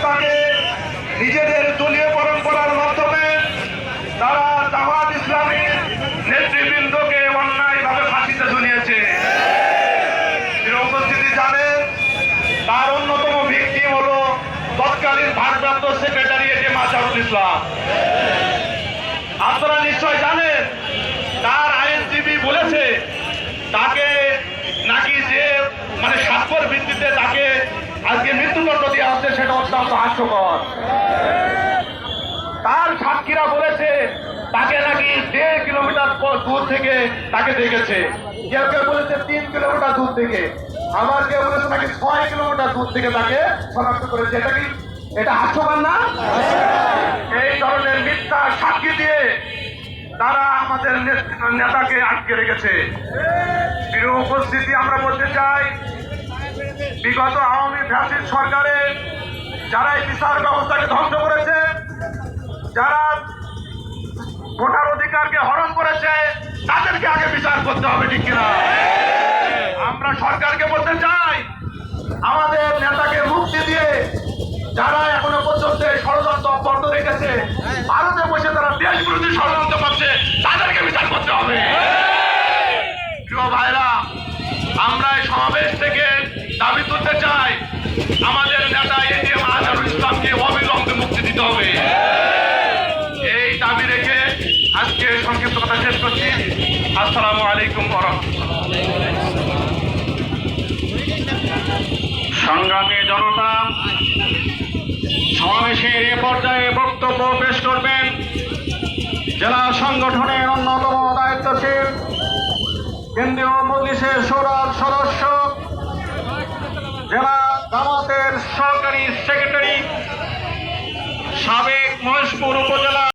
নেতাকে নিজেদের দলীয় পরম্পরার মাধ্যমে তারা জামাত ইসলামীর নেতৃবৃন্দকে অন্যায়ভাবে ফাঁসিতে ঝুলিয়েছে। উপস্থিতি জানেন, তার অন্যতম ভিকটিম হল তৎকালীন ভারপ্রাপ্ত সেক্রেটারি এটিএম আজহারুল ইসলাম। আপনারা নিশ্চয় জানেন, তার আইনজীবী বলেছে তাকে নাকি যে স্বাক্ষর ভিত্তিতে তাকে আজকে মৃত্যুদণ্ড দেওয়া হচ্ছে, সেটা অত্যন্ত হাস্যকর। তার সাক্ষীরা বলেছে তাকে নাকি 1.5 কিলোমিটার দূর থেকে তাকে দেখেছে, কেউ কেউ বলেছে 3 কিলোমিটার দূর থেকে, আবার কেউ বলেছে নাকি 6 কিলোমিটার দূর থেকে তাকে শনাক্ত করেছে। এটা হাস্যকর না? এই ধরনের মিথ্যা সাক্ষী দিয়ে তারা আমাদের নেতাকে আটকে রেখেছে। প্রিয় উপস্থিতি, আমরা বলতে চাই, বিগত আওয়ামী ফ্যাসিস্ট সরকারের যারা এই বিচার ব্যবস্থাকে ধ্বংস করেছে, যারা ভোটার অধিকারকে হরণ করেছে, তাদেরকে আগে বিচার করতে হবে, ঠিক কিনা? আমরা সরকারকে বলতে চাই, আমাদের নেতাকে মুক্তি দিয়ে যারা এখনো পর্যন্ত ষড়যন্ত্র অব্যাহত রেখেছে, ভারতে বসে তারা দেশ বিরোধী ষড়যন্ত্র করছে, তাদেরকে বিচার করতে হবে। প্রিয় ভাইরা, আমরা এই সমাবেশ থেকে দাবি তুলতে চাই, আমাদের নেতা এটিএম আজহারুল ইসলামকে অবিলম্বে মুক্তি দিতে হবে। এই দাবি রেখে আজকে সংক্ষিপ্ত কথা শেষ করছি। আসসালামু আলাইকুম ওয়া রাহমাতুল্লাহ। সংগ্রামী জনতা, সমাবেশের এ পর্যায়ে বক্তব্য পেশ করবেন জেলা সংগঠনের অন্যতম দায়িত্বশীল কেন্দ্রীয় মজলিসের শুরার সদস্য, জেলা জামাতের সহকারী সেক্রেটারি, সাবেক মহেশপুর উপজেলা